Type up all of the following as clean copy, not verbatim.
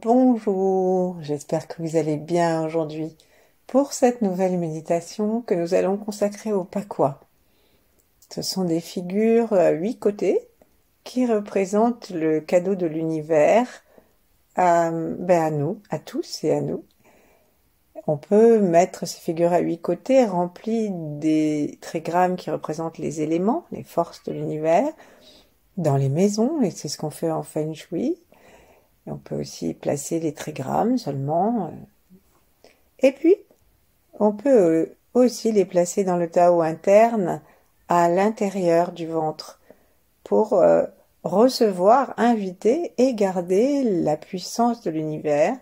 Bonjour, j'espère que vous allez bien aujourd'hui pour cette nouvelle méditation que nous allons consacrer au Pakwa. Ce sont des figures à 8 côtés qui représentent le cadeau de l'univers à nous, à tous et à nous. On peut mettre ces figures à 8 côtés remplies des trigrammes qui représentent les éléments, les forces de l'univers, dans les maisons, et c'est ce qu'on fait en Feng Shui. Et on peut aussi placer les trigrammes seulement. Et puis, on peut aussi les placer dans le Tao interne, à l'intérieur du ventre, pour recevoir, inviter et garder la puissance de l'univers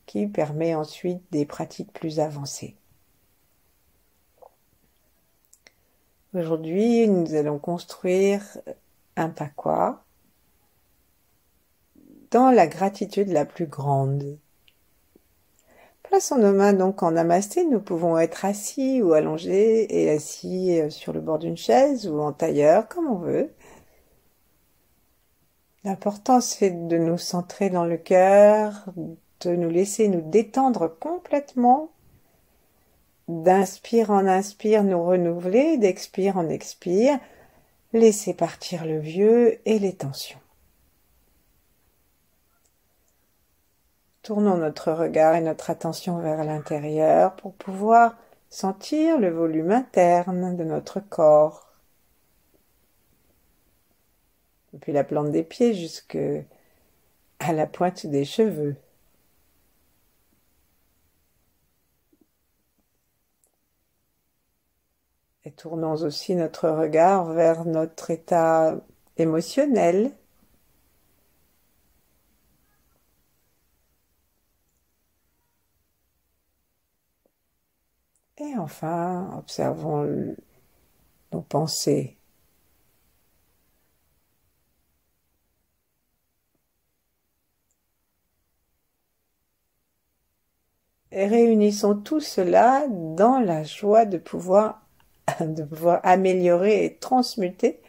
qui permet ensuite des pratiques plus avancées. Aujourd'hui, nous allons construire un Pakwa dans la gratitude la plus grande. Plaçons nos mains donc en namasté, nous pouvons être assis ou allongés et assis sur le bord d'une chaise ou en tailleur, comme on veut. L'important c'est de nous centrer dans le cœur, de nous laisser nous détendre complètement, d'inspire en inspire nous renouveler, d'expire en expire, laisser partir le vieux et les tensions. Tournons notre regard et notre attention vers l'intérieur pour pouvoir sentir le volume interne de notre corps. Depuis la plante des pieds jusqu'à la pointe des cheveux. Et tournons aussi notre regard vers notre état émotionnel. Et enfin, observons nos pensées. Et réunissons tout cela dans la joie de pouvoir améliorer et transmuter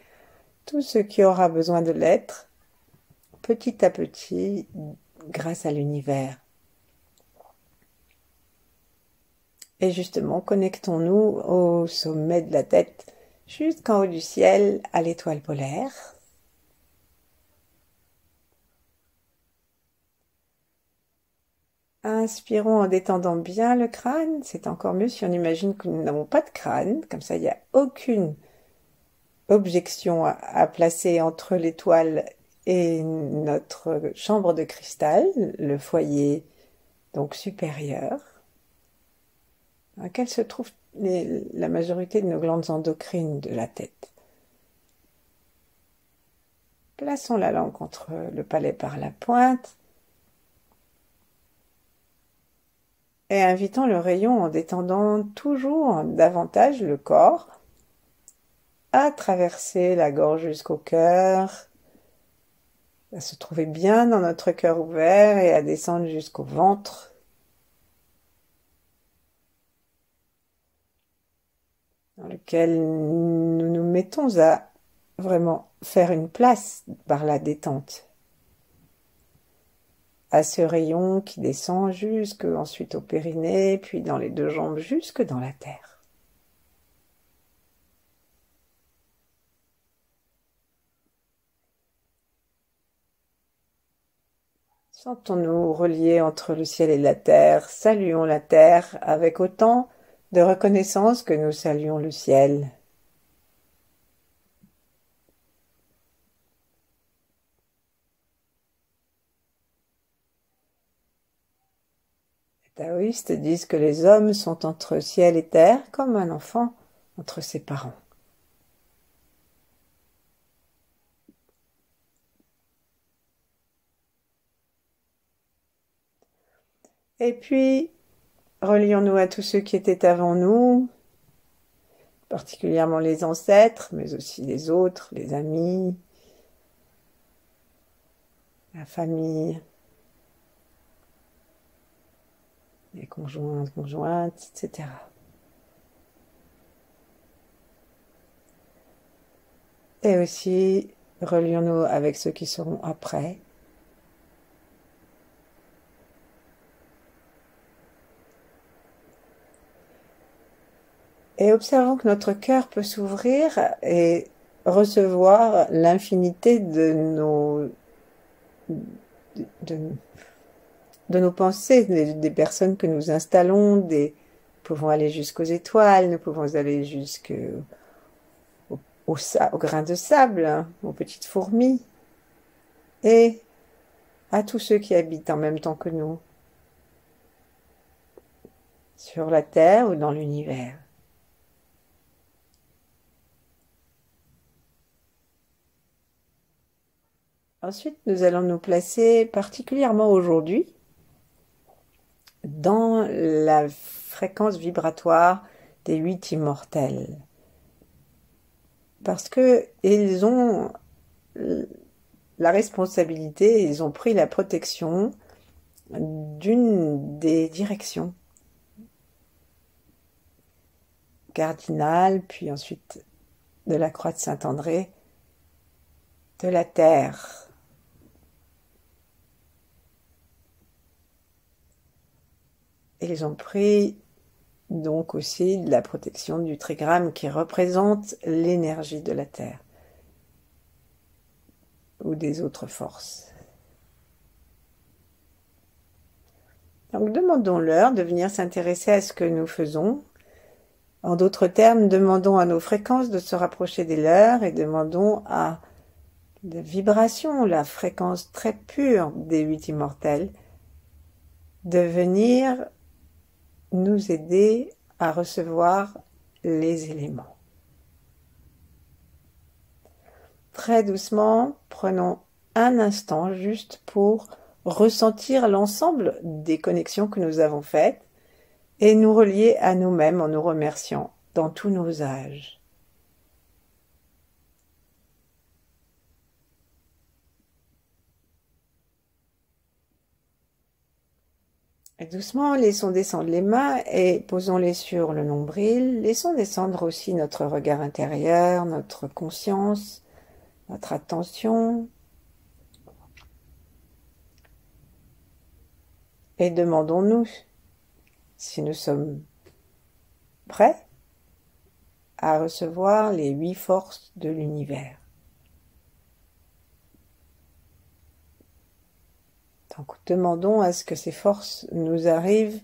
tout ce qui aura besoin de l'être, petit à petit, grâce à l'univers. Et justement, connectons-nous au sommet de la tête, jusqu'en haut du ciel, à l'étoile polaire. Inspirons en détendant bien le crâne, c'est encore mieux si on imagine que nous n'avons pas de crâne, comme ça il n'y a aucune objection à placer entre l'étoile et notre chambre de cristal, le foyer donc supérieur, dans lequel se trouve la majorité de nos glandes endocrines de la tête. Plaçons la langue contre le palais par la pointe et invitons le rayon en détendant toujours davantage le corps à traverser la gorge jusqu'au cœur, à se trouver bien dans notre cœur ouvert et à descendre jusqu'au ventre. Dans lequel nous nous mettons à vraiment faire une place par la détente. À ce rayon qui descend jusque ensuite au périnée, puis dans les deux jambes jusque dans la terre. Sentons-nous reliés entre le ciel et la terre, saluons la terre avec autant de reconnaissance que nous saluons le ciel. Les taoïstes disent que les hommes sont entre ciel et terre comme un enfant entre ses parents. Et puis, relions-nous à tous ceux qui étaient avant nous, particulièrement les ancêtres, mais aussi les autres, les amis, la famille, les conjoints, conjointes, etc. Et aussi, relions-nous avec ceux qui seront après. Et observons que notre cœur peut s'ouvrir et recevoir l'infinité de nos pensées, des personnes que nous installons, nous pouvons aller jusqu'aux étoiles, nous pouvons aller au grain de sable, hein, aux petites fourmis, et à tous ceux qui habitent en même temps que nous, sur la Terre ou dans l'univers. Ensuite, nous allons nous placer particulièrement aujourd'hui dans la fréquence vibratoire des 8 immortels. Parce que ils ont la responsabilité, ils ont pris la protection d'une des directions cardinales, puis ensuite de la croix de Saint-André, de la Terre. Et ils ont pris donc aussi de la protection du trigramme qui représente l'énergie de la Terre ou des autres forces. Donc demandons-leur de venir s'intéresser à ce que nous faisons. En d'autres termes, demandons à nos fréquences de se rapprocher des leurs et demandons à la vibration, la fréquence très pure des 8 immortels, de venir nous aider à recevoir les éléments. Très doucement, prenons un instant juste pour ressentir l'ensemble des connexions que nous avons faites et nous relier à nous-mêmes en nous remerciant dans tous nos âges. Et doucement, laissons descendre les mains et posons-les sur le nombril. Laissons descendre aussi notre regard intérieur, notre conscience, notre attention. Et demandons-nous si nous sommes prêts à recevoir les 8 forces de l'univers. Donc, demandons à ce que ces forces nous arrivent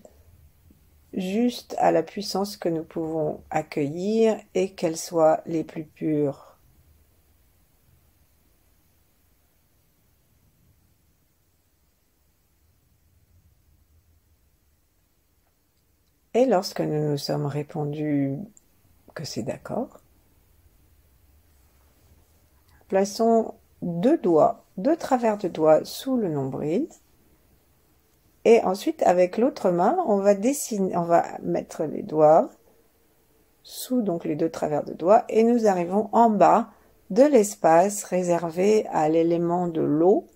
juste à la puissance que nous pouvons accueillir et qu'elles soient les plus pures. Et lorsque nous nous sommes répondus que c'est d'accord, plaçons 2 doigts, 2 travers de doigts sous le nombril. Et ensuite, avec l'autre main, on va mettre les doigts sous donc les 2 travers de doigts et nous arrivons en bas de l'espace réservé à l'élément de l'eau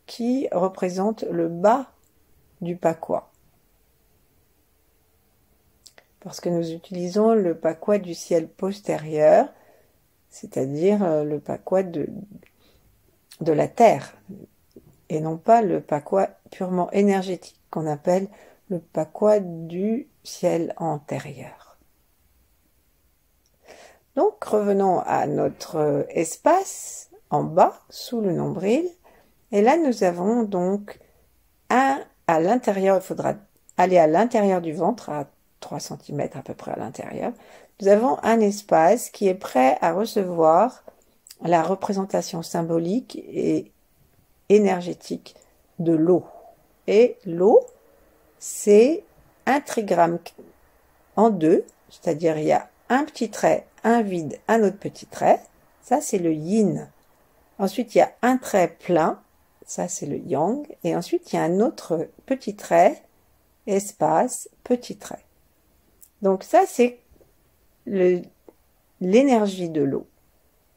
qui représente le bas du pakwa. Parce que nous utilisons le pakwa du ciel postérieur, c'est-à-dire le pakwa de la terre, et non pas le pakwa purement énergétique qu'on appelle le pakwa du ciel antérieur. Donc revenons à notre espace en bas sous le nombril et là nous avons donc à l'intérieur, il faudra aller à l'intérieur du ventre à 3 cm à peu près à l'intérieur. Nous avons un espace qui est prêt à recevoir la représentation symbolique et énergétique de l'eau. Et l'eau, c'est un trigramme en 2, c'est-à-dire il y a un petit trait, un vide, un autre petit trait. Ça, c'est le yin. Ensuite, il y a un trait plein. Ça, c'est le yang. Et ensuite, il y a un autre petit trait, espace, petit trait. Donc ça, c'est l'énergie de l'eau,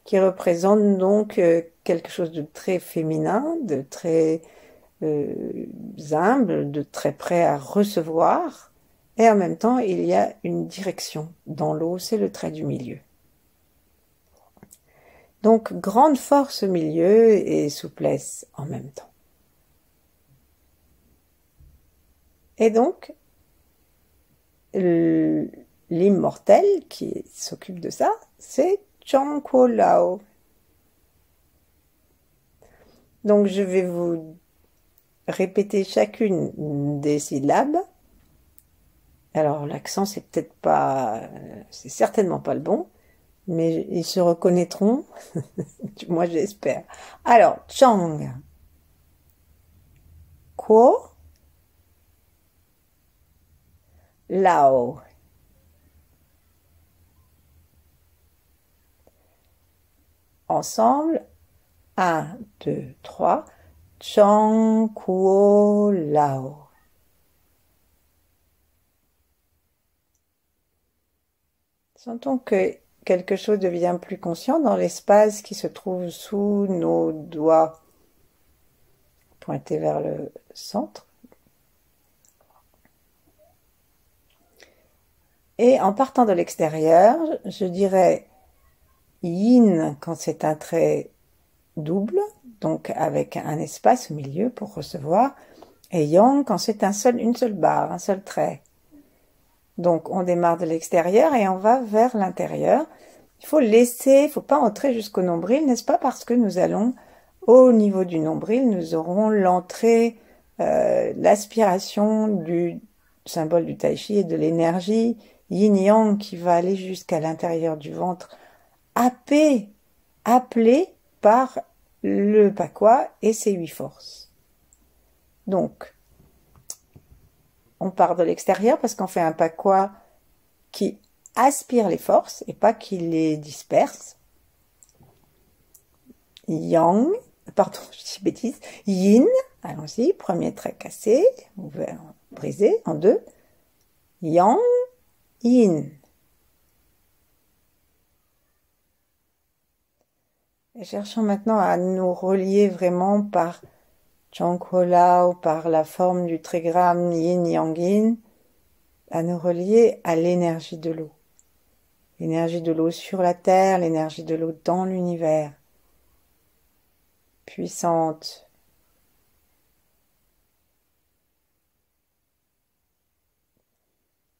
qui représente donc quelque chose de très féminin, de très humble, de très prêt à recevoir. Et en même temps, il y a une direction dans l'eau, c'est le trait du milieu. Donc, grande force au milieu et souplesse en même temps. Et donc, l'immortel qui s'occupe de ça, c'est Changkuo Lao. Donc je vais vous répéter chacune des syllabes. Alors l'accent c'est peut-être pas, c'est certainement pas le bon, mais ils se reconnaîtront, moi j'espère. Alors Chang, Kuo, Lao. Ensemble, 1, 2, 3, Chang, Kuo, Lao. Sentons que quelque chose devient plus conscient dans l'espace qui se trouve sous nos doigts pointés vers le centre. Et en partant de l'extérieur, je dirais yin quand c'est un trait double, donc avec un espace au milieu pour recevoir, et yang quand c'est une seule barre, un seul trait. Donc on démarre de l'extérieur et on va vers l'intérieur. Il faut laisser, il ne faut pas entrer jusqu'au nombril, n'est-ce pas? Parce que nous allons, au niveau du nombril, nous aurons l'entrée, l'aspiration du symbole du tai chi et de l'énergie yin-yang qui va aller jusqu'à l'intérieur du ventre, appelé par le pakwa et ses 8 forces. Donc, on part de l'extérieur parce qu'on fait un pakwa qui aspire les forces et pas qui les disperse. Yang, pardon, je dis bêtise, yin, allons-y, premier trait cassé, ouvert, brisé en deux. Yang, yin. Et cherchons maintenant à nous relier vraiment par Changkuo Lao, par la forme du trigramme yin yang yin, à nous relier à l'énergie de l'eau. L'énergie de l'eau sur la terre, l'énergie de l'eau dans l'univers. Puissante.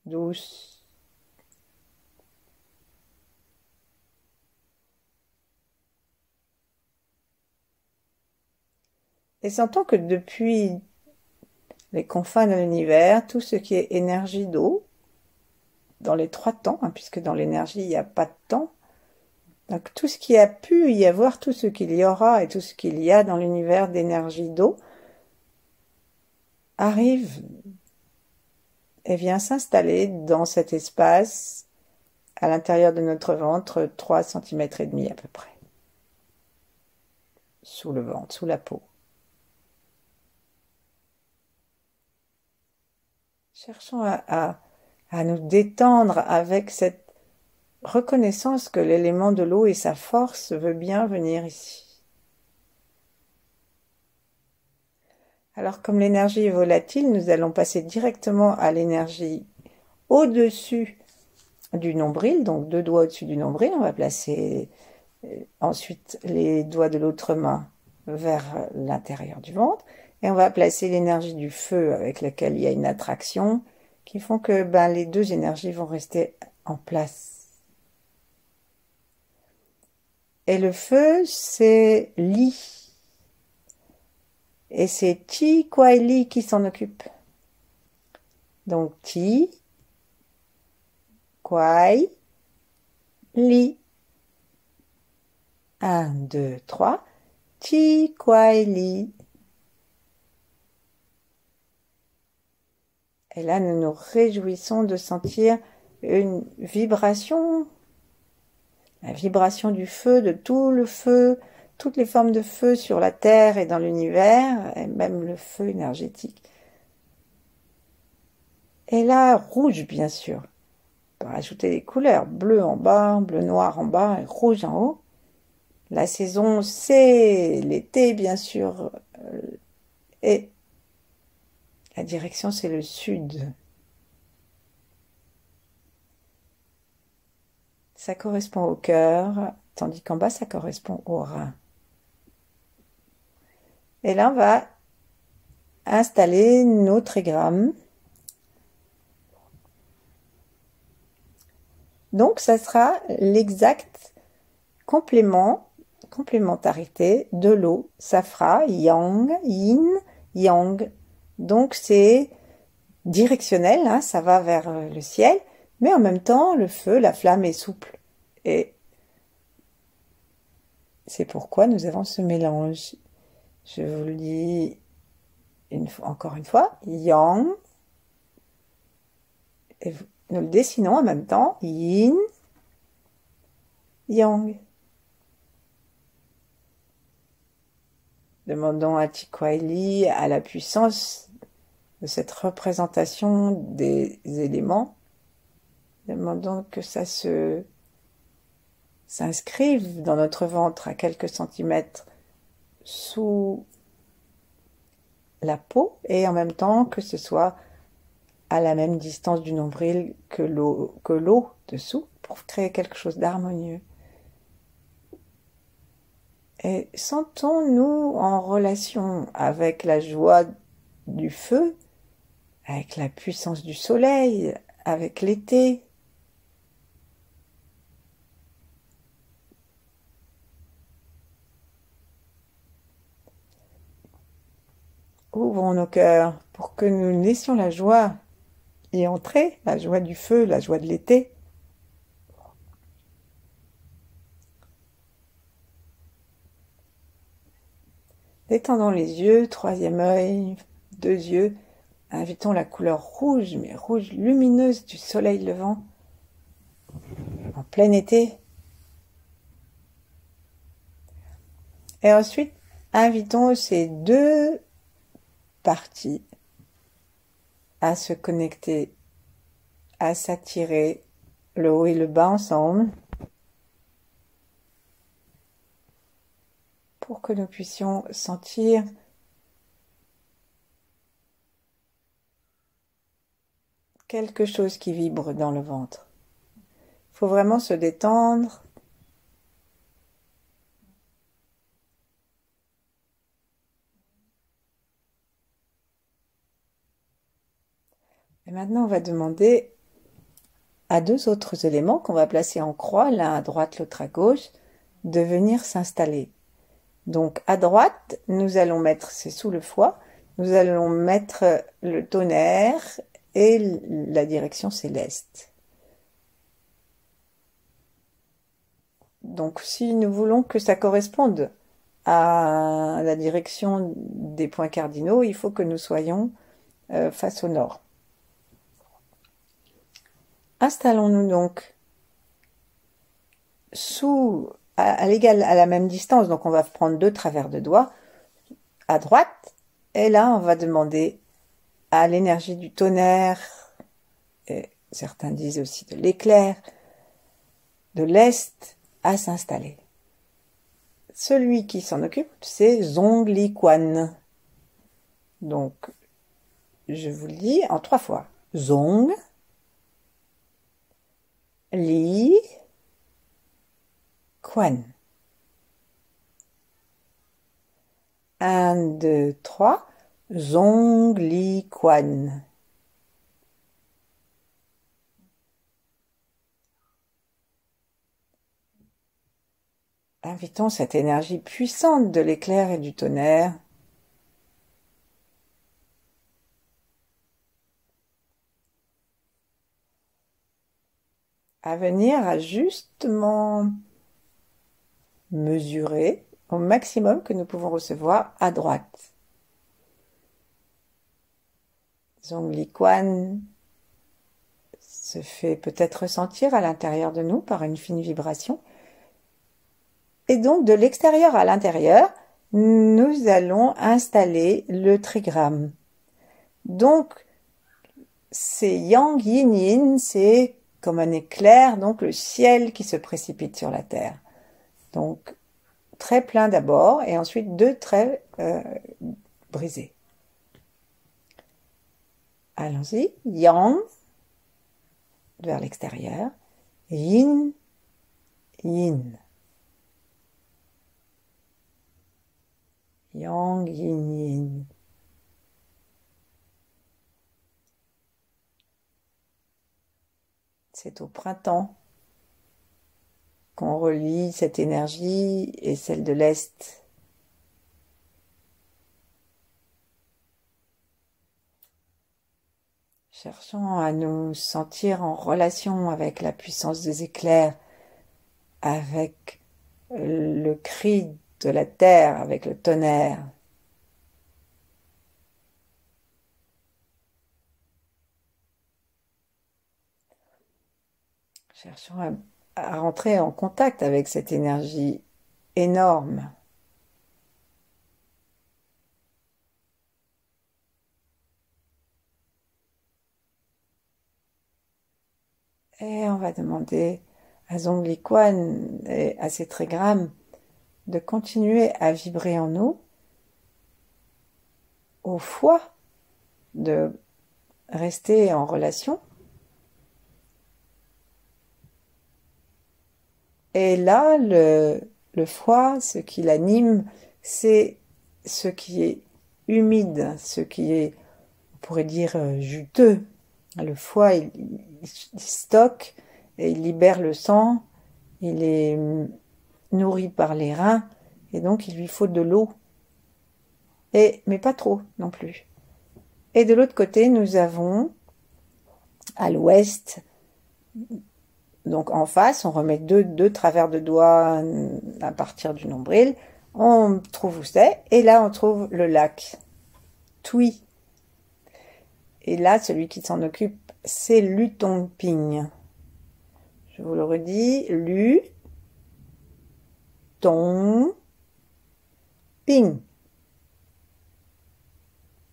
Douce. Et sentons que depuis les confins de l'univers, tout ce qui est énergie d'eau, dans les 3 temps, puisque dans l'énergie, il n'y a pas de temps, donc tout ce qui a pu y avoir, tout ce qu'il y aura et tout ce qu'il y a dans l'univers d'énergie d'eau, arrive et vient s'installer dans cet espace à l'intérieur de notre ventre, 3,5 cm à peu près, sous le ventre, sous la peau. Cherchons à nous détendre avec cette reconnaissance que l'élément de l'eau et sa force veut bien venir ici. Alors comme l'énergie est volatile, nous allons passer directement à l'énergie au-dessus du nombril, donc 2 doigts au-dessus du nombril. On va placer ensuite les doigts de l'autre main vers l'intérieur du ventre. Et on va placer l'énergie du feu avec laquelle il y a une attraction qui font que les 2 énergies vont rester en place. Et le feu, c'est Li. Et c'est Ti Kwai Li qui s'en occupe. Donc Ti Kwai Li. 1, 2, 3. Ti Kwai Li. Et là, nous nous réjouissons de sentir une vibration, la vibration du feu, de tout le feu, toutes les formes de feu sur la Terre et dans l'univers, et même le feu énergétique. Et là, rouge, bien sûr. On peut rajouter des couleurs, bleu en bas, bleu noir en bas et rouge en haut. La saison, c'est l'été, bien sûr, et la direction, c'est le sud. Ça correspond au cœur, tandis qu'en bas, ça correspond au rein. Et là, on va installer nos trigrammes Donc, ça sera l'exact complémentarité de l'eau. Ça fera yang, yin, yang. Donc, c'est directionnel, hein, ça va vers le ciel, mais en même temps, le feu, la flamme est souple. Et c'est pourquoi nous avons ce mélange. Je vous le dis encore une fois, yang, et nous le dessinons en même temps, yin, yang. Demandons à Tikwaeli, à la puissance de cette représentation des éléments, demandons que ça s'inscrive dans notre ventre à quelques centimètres sous la peau et en même temps que ce soit à la même distance du nombril que l'eau dessous pour créer quelque chose d'harmonieux. Et sentons-nous en relation avec la joie du feu, avec la puissance du soleil, avec l'été. Ouvrons nos cœurs pour que nous laissions la joie y entrer, la joie du feu, la joie de l'été. Détendons les yeux, troisième œil, deux yeux. Invitons la couleur rouge, mais rouge lumineuse du soleil levant en plein été. Et ensuite, invitons ces deux parties à se connecter, à s'attirer le haut et le bas ensemble pour que nous puissions sentir quelque chose qui vibre dans le ventre. Il faut vraiment se détendre. Et maintenant, on va demander à deux autres éléments qu'on va placer en croix, l'un à droite, l'autre à gauche, de venir s'installer. Donc à droite, nous allons mettre, c'est sous le foie, nous allons mettre le tonnerre et la direction céleste. Donc si nous voulons que ça corresponde à la direction des points cardinaux, il faut que nous soyons face au nord. Installons-nous donc à l'égal, à la même distance, donc on va prendre deux travers de doigts à droite, et là on va demander à l'énergie du tonnerre, et certains disent aussi de l'éclair, de l'Est, à s'installer. Celui qui s'en occupe, c'est Zhongli Quan. Donc, je vous le dis en 3 fois. Zong, Li, Quan. 1, 2, 3. Zhongli Quan. Invitons cette énergie puissante de l'éclair et du tonnerre à venir à justement mesurer au maximum que nous pouvons recevoir à droite. Zhongli Quan se fait peut-être ressentir à l'intérieur de nous par une fine vibration. Et donc, de l'extérieur à l'intérieur, nous allons installer le trigramme. Donc, c'est Yang Yin Yin, c'est comme un éclair, donc le ciel qui se précipite sur la terre. Donc, très plein d'abord, et ensuite deux traits brisés. Allons-y. Yang, vers l'extérieur. Yin, Yin. Yang, Yin, Yin. C'est au printemps qu'on relie cette énergie et celle de l'Est. Cherchons à nous sentir en relation avec la puissance des éclairs, avec le cri de la terre, avec le tonnerre. Cherchons à rentrer en contact avec cette énergie énorme. Et on va demander à Zhongli Quan et à ses trigrammes de continuer à vibrer en nous, au foie, de rester en relation. Et là, le foie, ce qui l'anime, c'est ce qui est humide, ce qui est, on pourrait dire, juteux. Le foie, il stocke et il libère le sang, il est nourri par les reins, et donc il lui faut de l'eau. Mais pas trop non plus. Et de l'autre côté, nous avons, à l'ouest, donc en face, on remet deux travers de doigts à partir du nombril, on trouve où c'est, et là on trouve le lac Tui. Et là, celui qui s'en occupe, c'est Lutongping. Je vous le redis, Lutongping.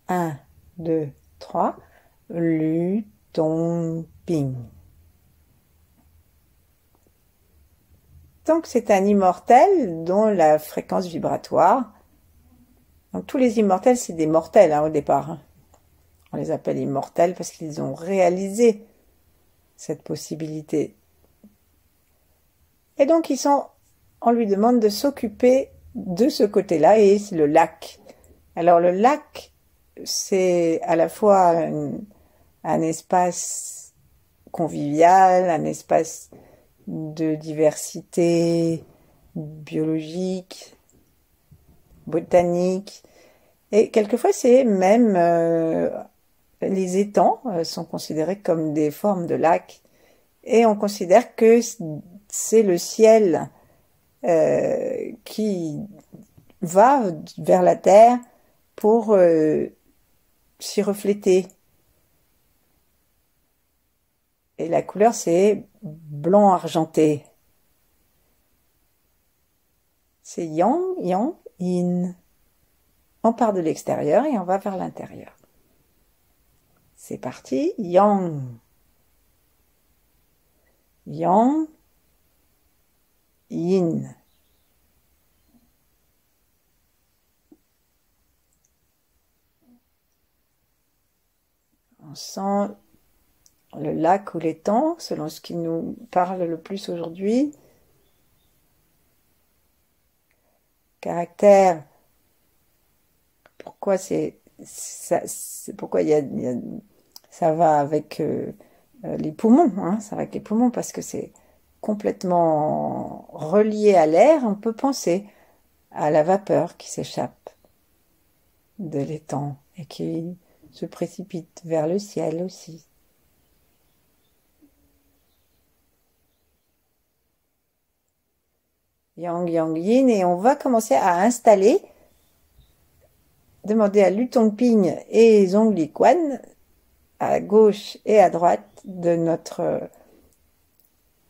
1, 2, 3, Lutongping. Donc c'est un immortel dont la fréquence vibratoire, donc tous les immortels c'est des mortels au départ, on les appelle immortels parce qu'ils ont réalisé cette possibilité, et donc on lui demande de s'occuper de ce côté-là, et c'est le lac. Alors le lac, c'est à la fois un espace convivial, un espace de diversité biologique, botanique, et quelquefois c'est même les étangs sont considérés comme des formes de lacs, et on considère que c'est le ciel qui va vers la terre pour s'y refléter. Et la couleur, c'est blanc argenté. C'est yang, yang, yin. On part de l'extérieur et on va vers l'intérieur. C'est parti, yang. Yang, yin. On sent le lac ou l'étang, selon ce qui nous parle le plus aujourd'hui. Caractère. Pourquoi pourquoi ça va avec les poumons, hein, ça va avec les poumons parce que c'est complètement relié à l'air. On peut penser à la vapeur qui s'échappe de l'étang et qui se précipite vers le ciel aussi. Yang, yang, yin, et on va commencer à installer, demander à Lutongping et Zhongli Quan, à gauche et à droite de notre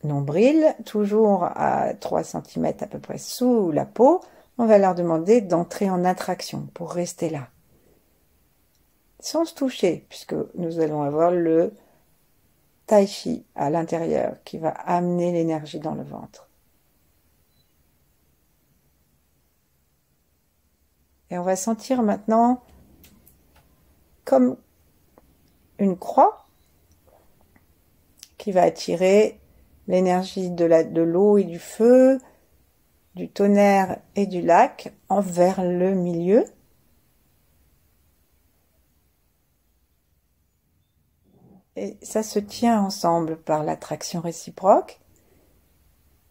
nombril, toujours à 3 cm à peu près sous la peau, on va leur demander d'entrer en attraction pour rester là. Sans se toucher, puisque nous allons avoir le tai chi à l'intérieur qui va amener l'énergie dans le ventre. Et on va sentir maintenant comme une croix qui va attirer l'énergie de l'eau et du feu, du tonnerre et du lac vers le milieu. Et ça se tient ensemble par l'attraction réciproque.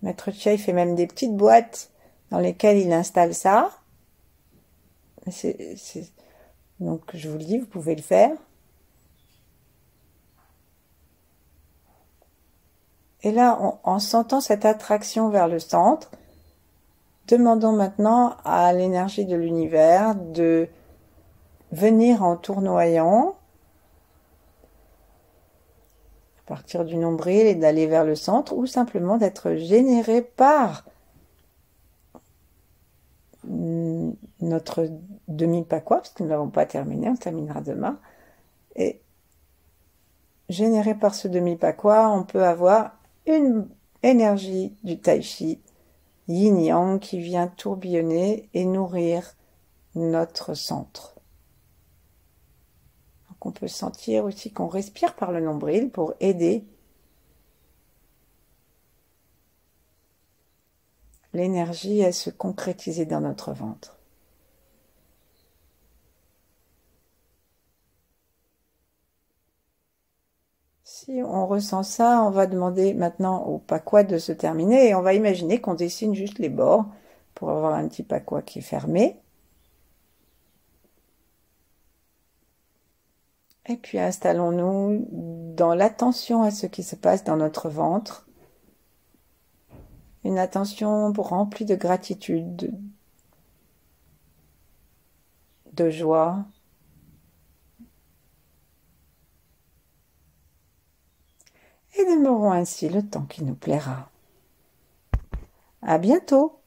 Maître Chia, il fait même des petites boîtes dans lesquelles il installe ça. Donc, je vous le dis, vous pouvez le faire. Et là, en sentant cette attraction vers le centre, demandons maintenant à l'énergie de l'univers de venir en tournoyant à partir du nombril et d'aller vers le centre, ou simplement d'être généré par notre demi-pakwa, parce que nous n'avons pas terminé, on terminera demain. Et généré par ce demi-pakwa, on peut avoir une énergie du tai chi yin-yang qui vient tourbillonner et nourrir notre centre. Donc on peut sentir aussi qu'on respire par le nombril pour aider l'énergie à se concrétiser dans notre ventre. Si on ressent ça, on va demander maintenant au pakwa de se terminer et on va imaginer qu'on dessine juste les bords pour avoir un petit pakwa qui est fermé. Et puis installons-nous dans l'attention à ce qui se passe dans notre ventre. Une attention remplie de gratitude, de joie. Et demeurons ainsi le temps qui nous plaira. À bientôt!